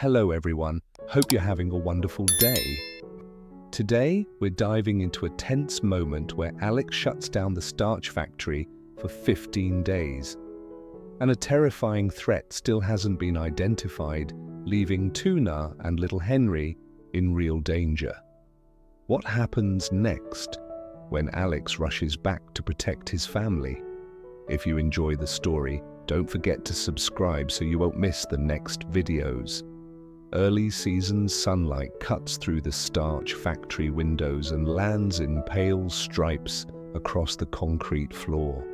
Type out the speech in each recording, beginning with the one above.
Hello everyone, hope you're having a wonderful day. Today, we're diving into a tense moment where Alex shuts down the starch factory for 15 days. And a terrifying threat still hasn't been identified, leaving Tuna and little Henry in real danger. What happens next when Alex rushes back to protect his family? If you enjoy the story, don't forget to subscribe so you won't miss the next videos. Early season sunlight cuts through the starch factory windows and lands in pale stripes across the concrete floor.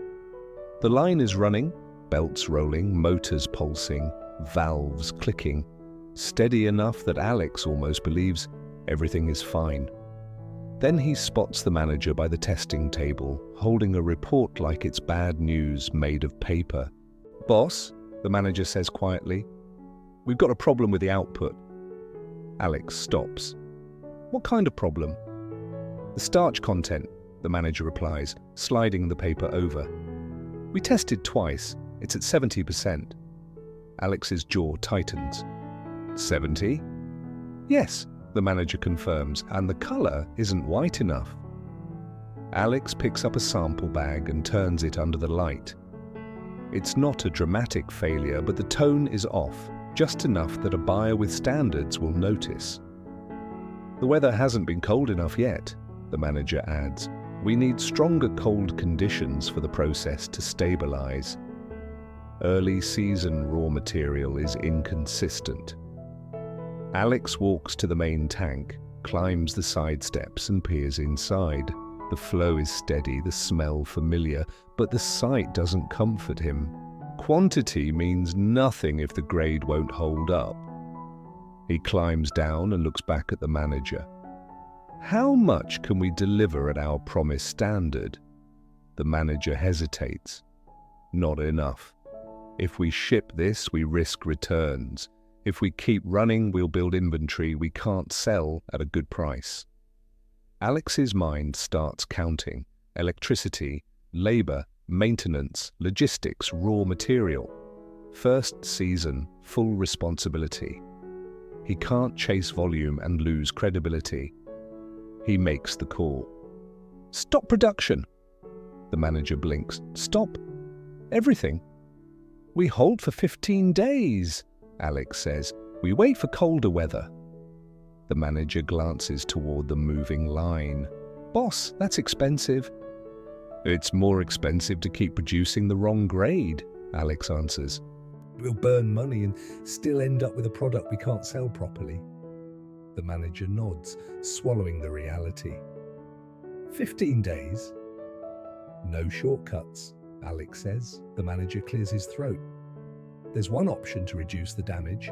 The line is running, belts rolling, motors pulsing, valves clicking, steady enough that Alex almost believes everything is fine. Then he spots the manager by the testing table, holding a report like it's bad news made of paper. "Boss," the manager says quietly, "we've got a problem with the output." Alex stops. "What kind of problem?" "The starch content," the manager replies, sliding the paper over. "We tested twice. It's at 70%. Alex's jaw tightens. 70? "Yes," the manager confirms, "and the color isn't white enough." Alex picks up a sample bag and turns it under the light. It's not a dramatic failure, but the tone is off, just enough that a buyer with standards will notice. "The weather hasn't been cold enough yet," the manager adds. "We need stronger cold conditions for the process to stabilize. Early season raw material is inconsistent." Alex walks to the main tank, climbs the side steps and peers inside. The flow is steady, the smell familiar, but the sight doesn't comfort him. Quantity means nothing if the grade won't hold up. He climbs down and looks back at the manager. "How much can we deliver at our promised standard?" The manager hesitates. "Not enough. If we ship this, we risk returns. If we keep running, we'll build inventory we can't sell at a good price." Alex's mind starts counting. Electricity, labor, maintenance, logistics, raw material. First season, full responsibility. He can't chase volume and lose credibility. He makes the call. "Stop production!" The manager blinks. "Stop everything." "We hold for 15 days, Alex says. "We wait for colder weather." The manager glances toward the moving line. "Boss, that's expensive." "It's more expensive to keep producing the wrong grade," Alex answers. "We'll burn money and still end up with a product we can't sell properly." The manager nods, swallowing the reality. 15 days? "No shortcuts," Alex says. The manager clears his throat. "There's one option to reduce the damage."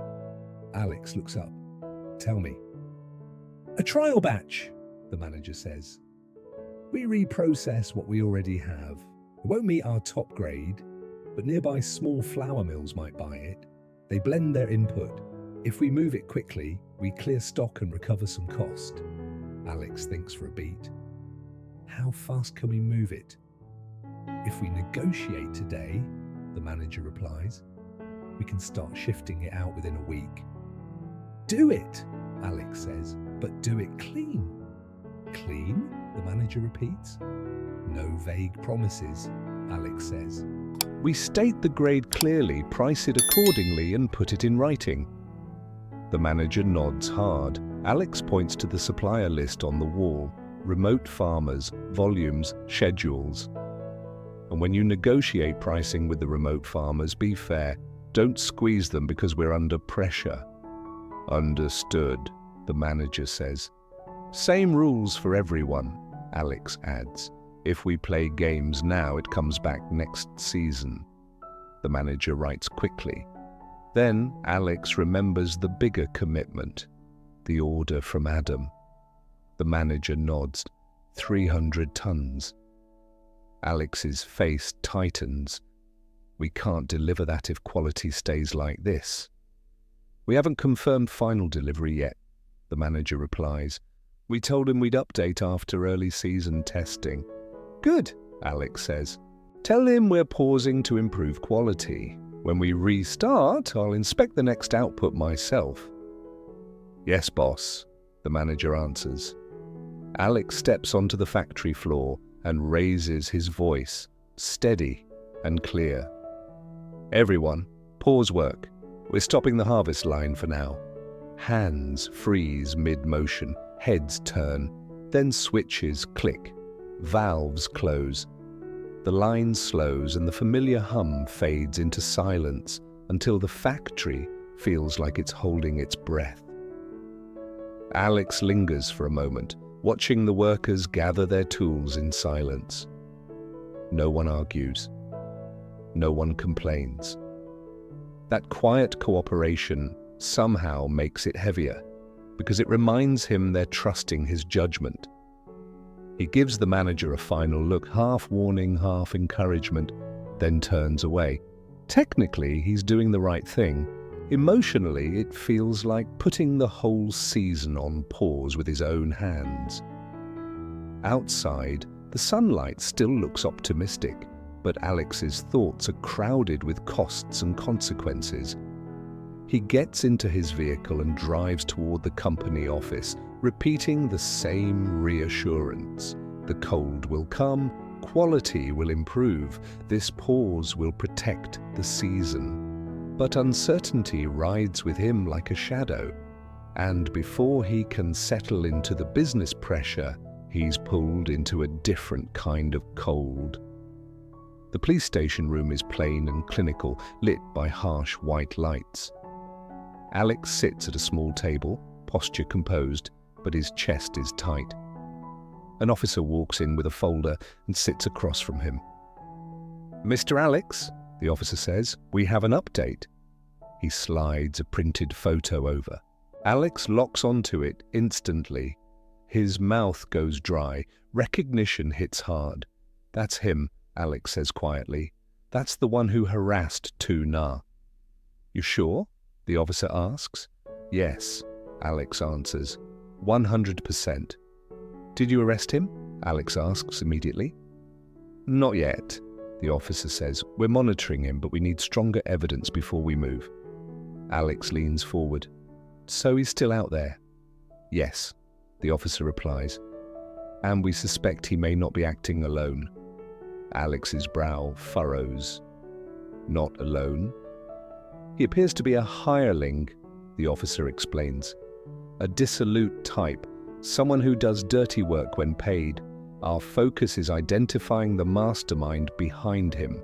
Alex looks up. "Tell me." "A trial batch," the manager says. "We reprocess what we already have. It won't meet our top grade, but nearby small flour mills might buy it. They blend their input. If we move it quickly, we clear stock and recover some cost." Alex thinks for a beat. "How fast can we move it?" "If we negotiate today," the manager replies, "we can start shifting it out within a week." "Do it," Alex says, "but do it clean." "Clean?" the manager repeats. "No vague promises," Alex says. "We state the grade clearly, price it accordingly, and put it in writing." The manager nods hard. Alex points to the supplier list on the wall. Remote farmers, volumes, schedules. "And when you negotiate pricing with the remote farmers, be fair. Don't squeeze them because we're under pressure." "Understood," the manager says. "Same rules for everyone," Alex adds. "If we play games now, it comes back next season." The manager writes quickly. Then Alex remembers the bigger commitment, the order from Adam. The manager nods. 300 tons. Alex's face tightens. "We can't deliver that if quality stays like this." "We haven't confirmed final delivery yet," the manager replies. "We told him we'd update after early season testing." "Good," Alex says. "Tell him we're pausing to improve quality. When we restart, I'll inspect the next output myself." "Yes, boss," the manager answers. Alex steps onto the factory floor and raises his voice, steady and clear. "Everyone, pause work. We're stopping the harvest line for now." Hands freeze mid-motion, heads turn, then switches click, valves close. The line slows and the familiar hum fades into silence until the factory feels like it's holding its breath. Alex lingers for a moment, watching the workers gather their tools in silence. No one argues. No one complains. That quiet cooperation somehow makes it heavier, because it reminds him they're trusting his judgment. He gives the manager a final look, half warning, half encouragement, then turns away. Technically, he's doing the right thing. Emotionally, it feels like putting the whole season on pause with his own hands. Outside, the sunlight still looks optimistic, but Alex's thoughts are crowded with costs and consequences. He gets into his vehicle and drives toward the company office, repeating the same reassurance. The cold will come, quality will improve, this pause will protect the season. But uncertainty rides with him like a shadow, and before he can settle into the business pressure, he's pulled into a different kind of cold. The police station room is plain and clinical, lit by harsh white lights. Alex sits at a small table, posture composed, but his chest is tight. An officer walks in with a folder and sits across from him. "Mr. Alex," the officer says, "we have an update." He slides a printed photo over. Alex locks onto it instantly. His mouth goes dry. Recognition hits hard. "That's him," Alex says quietly. "That's the one who harassed Tu Na." "You sure?" the officer asks. "Yes," Alex answers. 100%. "Did you arrest him?" Alex asks immediately. "Not yet," the officer says. "We're monitoring him, but we need stronger evidence before we move." Alex leans forward. "So he's still out there?" "Yes," the officer replies. "And we suspect he may not be acting alone." Alex's brow furrows. "Not alone?" "He appears to be a hireling," the officer explains. "A dissolute type, someone who does dirty work when paid. Our focus is identifying the mastermind behind him.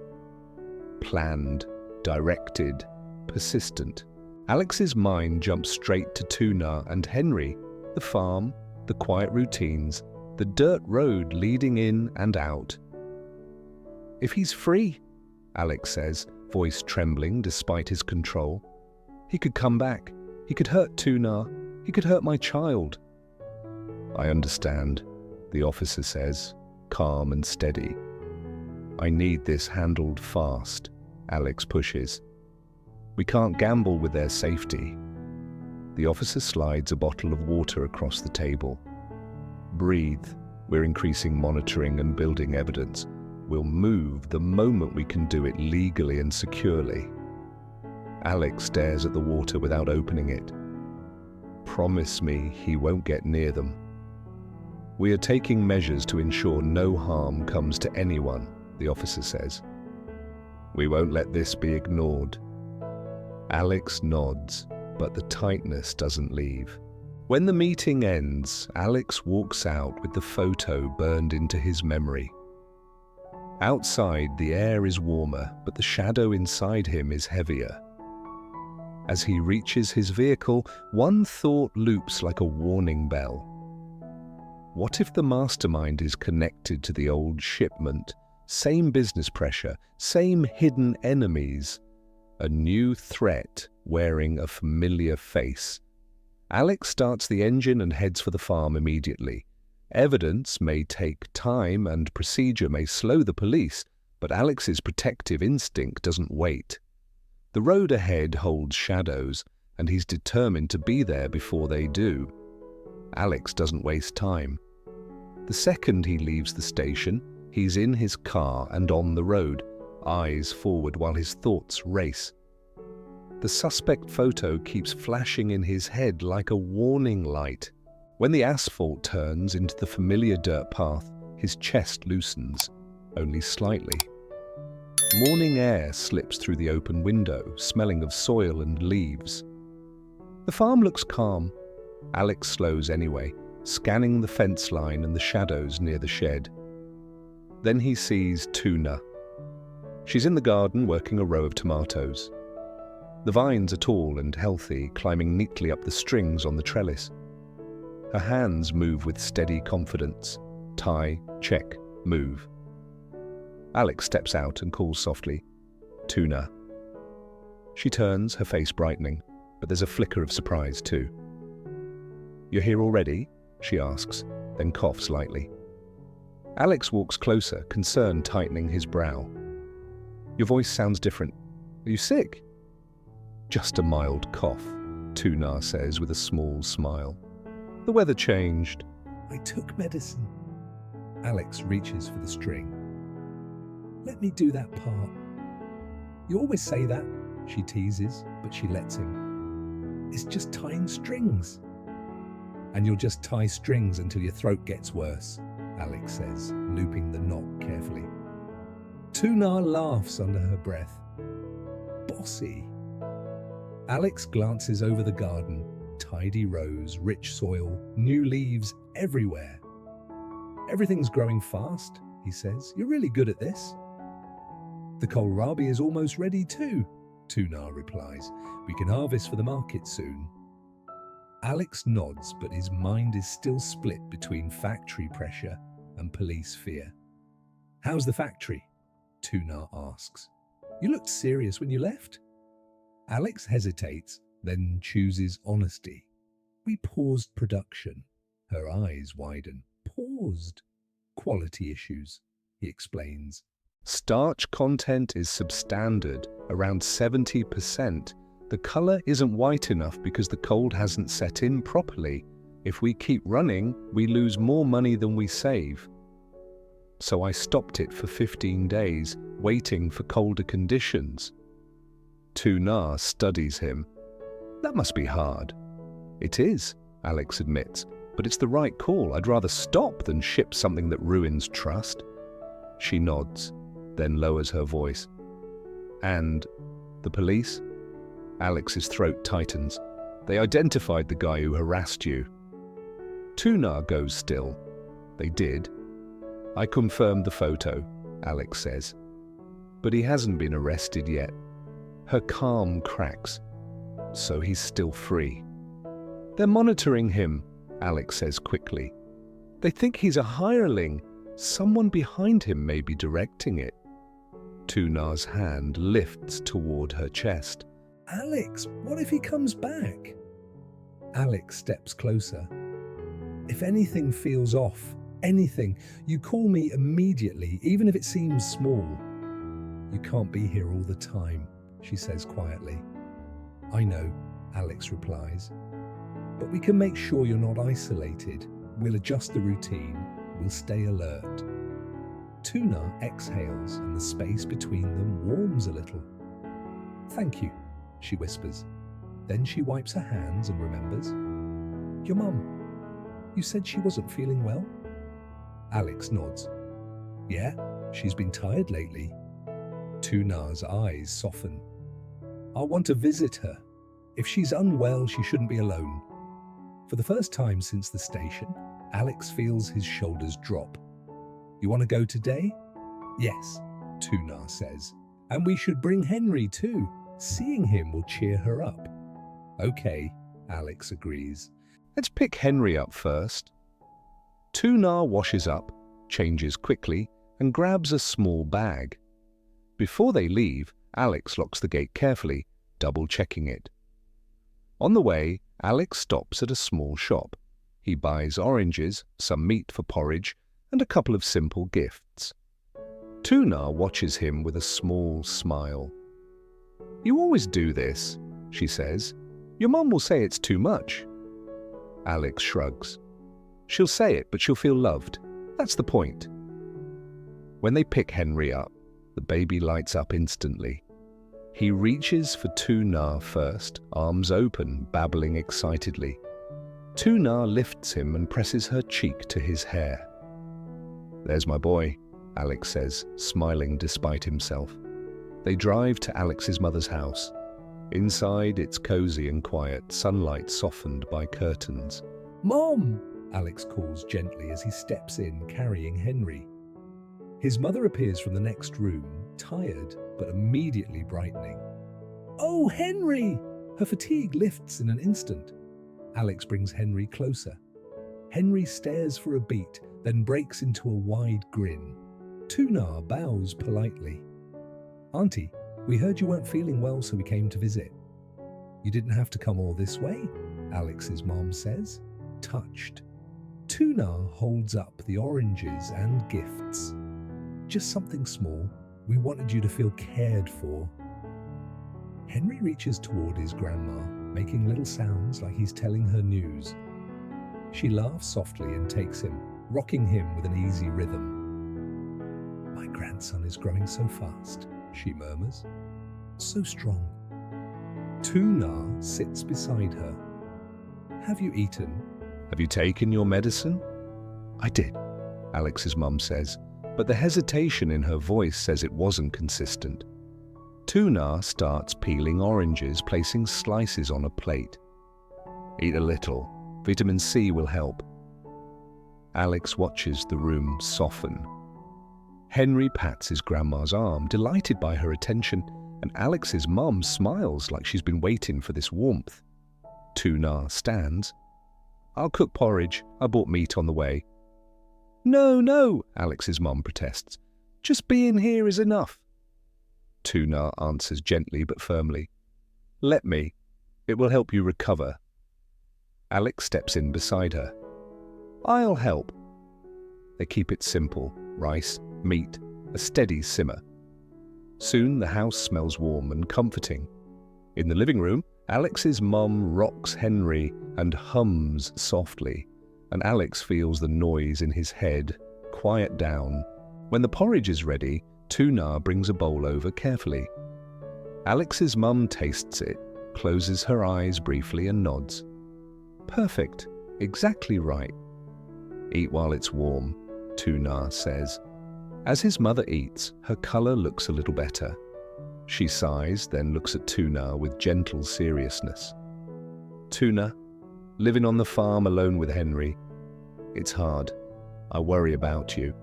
Planned, directed, persistent." Alex's mind jumps straight to Tu Na and Henry, the farm, the quiet routines, the dirt road leading in and out. "If he's free," Alex says, voice trembling despite his control, "he could come back. He could hurt Tu Na. He could hurt my child." "I understand," the officer says, calm and steady. "I need this handled fast," Alex pushes. "We can't gamble with their safety." The officer slides a bottle of water across the table. "Breathe. We're increasing monitoring and building evidence. We'll move the moment we can do it legally and securely." Alex stares at the water without opening it. "Promise me he won't get near them." "We are taking measures to ensure no harm comes to anyone," the officer says. "We won't let this be ignored." Alex nods, but the tightness doesn't leave. When the meeting ends, Alex walks out with the photo burned into his memory. Outside, the air is warmer, but the shadow inside him is heavier. As he reaches his vehicle, one thought loops like a warning bell. What if the mastermind is connected to the old shipment? Same business pressure, same hidden enemies. A new threat wearing a familiar face. Alex starts the engine and heads for the farm immediately. Evidence may take time and procedure may slow the police, but Alex's protective instinct doesn't wait. The road ahead holds shadows, and he's determined to be there before they do. Alex doesn't waste time. The second he leaves the station, he's in his car and on the road, eyes forward while his thoughts race. The suspect photo keeps flashing in his head like a warning light. When the asphalt turns into the familiar dirt path, his chest loosens, only slightly. Morning air slips through the open window, smelling of soil and leaves. The farm looks calm. Alex slows anyway, scanning the fence line and the shadows near the shed. Then he sees Tuna. She's in the garden working a row of tomatoes. The vines are tall and healthy, climbing neatly up the strings on the trellis. Her hands move with steady confidence. Tie, check, move. Alex steps out and calls softly, "Tuna." She turns, her face brightening, but there's a flicker of surprise too. "You're here already?" she asks, then coughs lightly. Alex walks closer, concern tightening his brow. "Your voice sounds different. Are you sick?" "Just a mild cough," Tuna says with a small smile. "The weather changed." "I took medicine." Alex reaches for the string. "Let me do that part." "You always say that," she teases, but she lets him. "It's just tying strings." "And you'll just tie strings until your throat gets worse," Alex says, looping the knot carefully. Tuna laughs under her breath. "Bossy." Alex glances over the garden. Tidy rows, rich soil, new leaves everywhere. "Everything's growing fast," he says. "You're really good at this." "The kohlrabi is almost ready too," Tuna replies. "We can harvest for the market soon." Alex nods, but his mind is still split between factory pressure and police fear. "How's the factory?" Tuna asks. "You looked serious when you left." Alex hesitates, then chooses honesty. "We paused production." Her eyes widen. "Paused. Quality issues," he explains. "Starch content is substandard, around 70%. The color isn't white enough because the cold hasn't set in properly. If we keep running, we lose more money than we save. So I stopped it for 15 days, waiting for colder conditions." Tuna studies him. "That must be hard." "It is," Alex admits, "but it's the right call. I'd rather stop than ship something that ruins trust." She nods, then lowers her voice. "And the police?" Alex's throat tightens. "They identified the guy who harassed you." Tuna goes still. "They did. I confirmed the photo," Alex says. "But he hasn't been arrested yet." Her calm cracks. "So he's still free." "They're monitoring him," Alex says quickly. "They think he's a hireling. Someone behind him may be directing it." Tuna's hand lifts toward her chest. "Alex, what if he comes back?" Alex steps closer. "If anything feels off, anything, you call me immediately, even if it seems small." "You can't be here all the time," she says quietly. "I know," Alex replies. "But we can make sure you're not isolated. We'll adjust the routine. We'll stay alert." Tuna exhales and the space between them warms a little. "Thank you," she whispers. Then she wipes her hands and remembers. "Your mum, you said she wasn't feeling well?" Alex nods. "Yeah, she's been tired lately." Tuna's eyes soften. "I'll want to visit her. If she's unwell, she shouldn't be alone." For the first time since the station, Alex feels his shoulders drop. "You want to go today?" "Yes," Tuna says. "And we should bring Henry too. Seeing him will cheer her up." "Okay," Alex agrees. "Let's pick Henry up first." Tuna washes up, changes quickly, and grabs a small bag. Before they leave, Alex locks the gate carefully, double-checking it. On the way, Alex stops at a small shop. He buys oranges, some meat for porridge, and a couple of simple gifts. Tuna watches him with a small smile. "You always do this," she says. "Your mum will say it's too much." Alex shrugs. "She'll say it, but she'll feel loved. That's the point." When they pick Henry up, the baby lights up instantly. He reaches for Tuna first, arms open, babbling excitedly. Tuna lifts him and presses her cheek to his hair. "There's my boy," Alex says, smiling despite himself. They drive to Alex's mother's house. Inside, it's cozy and quiet, sunlight softened by curtains. "Mom!" Alex calls gently as he steps in, carrying Henry. His mother appears from the next room, tired but immediately brightening. "Oh, Henry!" Her fatigue lifts in an instant. Alex brings Henry closer. Henry stares for a beat, then breaks into a wide grin. Tuna bows politely. "Auntie, we heard you weren't feeling well, so we came to visit." "You didn't have to come all this way," Alex's mom says, touched. Tuna holds up the oranges and gifts. "Just something small. We wanted you to feel cared for." Henry reaches toward his grandma, making little sounds like he's telling her news. She laughs softly and takes him, rocking him with an easy rhythm. "My grandson is growing so fast," she murmurs. "So strong." Tuna sits beside her. "Have you eaten?" "Have you taken your medicine?" "I did," Alex's mum says, but the hesitation in her voice says it wasn't consistent. Tuna starts peeling oranges, placing slices on a plate. "Eat a little. Vitamin C will help." Alex watches the room soften. Henry pats his grandma's arm, delighted by her attention, and Alex's mum smiles like she's been waiting for this warmth. Tuna stands. "I'll cook porridge. I bought meat on the way." "No, no," Alex's mum protests. "Just being here is enough." Tuna answers gently but firmly. "Let me. It will help you recover." Alex steps in beside her. "I'll help." They keep it simple: rice, meat, a steady simmer. Soon the house smells warm and comforting. In the living room, Alex's mum rocks Henry and hums softly, and Alex feels the noise in his head quiet down. When the porridge is ready, Tuna brings a bowl over carefully. Alex's mum tastes it, closes her eyes briefly and nods. "Perfect. Exactly right." "Eat while it's warm," Tuna says. As his mother eats, her color looks a little better. She sighs, then looks at Tuna with gentle seriousness. "Tuna, living on the farm alone with Henry. It's hard. I worry about you."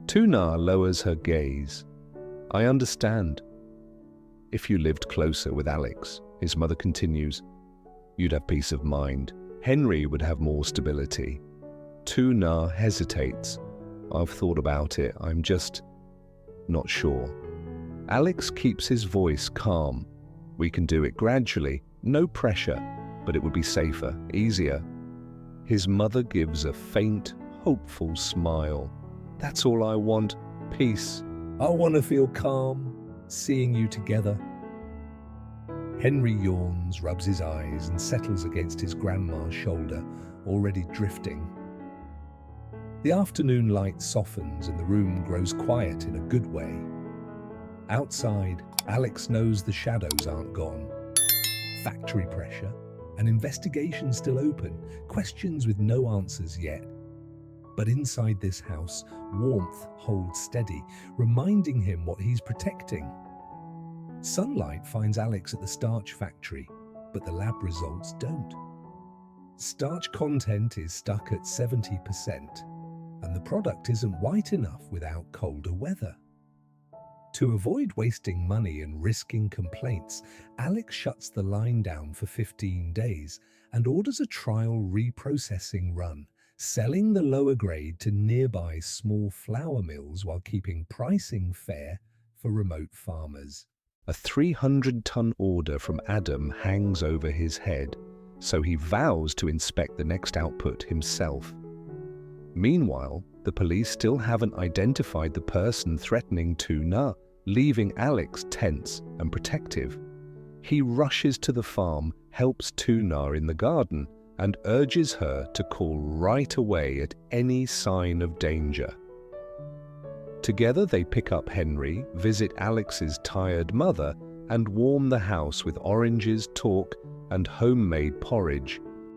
Tuna lowers her gaze. "I understand." "If you lived closer with Alex," his mother continues, "you'd have peace of mind. Henry would have more stability." Tuna hesitates. "I've thought about it. I'm just not sure." Alex keeps his voice calm. "We can do it gradually, no pressure, but it would be safer, easier." His mother gives a faint, hopeful smile. "That's all I want, peace. I want to feel calm, seeing you together." Henry yawns, rubs his eyes, and settles against his grandma's shoulder, already drifting. The afternoon light softens and the room grows quiet in a good way. Outside, Alex knows the shadows aren't gone. Factory pressure, an investigation still open, questions with no answers yet. But inside this house, warmth holds steady, reminding him what he's protecting. Sunlight finds Alex at the Starch factory, but the lab results don't. Starch content is stuck at 70%, and the product isn't white enough without colder weather. To avoid wasting money and risking complaints, Alex shuts the line down for 15 days and orders a trial reprocessing run, selling the lower grade to nearby small flour mills while keeping pricing fair for remote farmers. A 300-ton order from Adam hangs over his head, so he vows to inspect the next output himself. Meanwhile, the police still haven't identified the person threatening Tuna, leaving Alex tense and protective. He rushes to the farm, helps Tuna in the garden, and urges her to call right away at any sign of danger. Together they pick up Henry, visit Alex's tired mother, and warm the house with oranges, talk, and homemade porridge.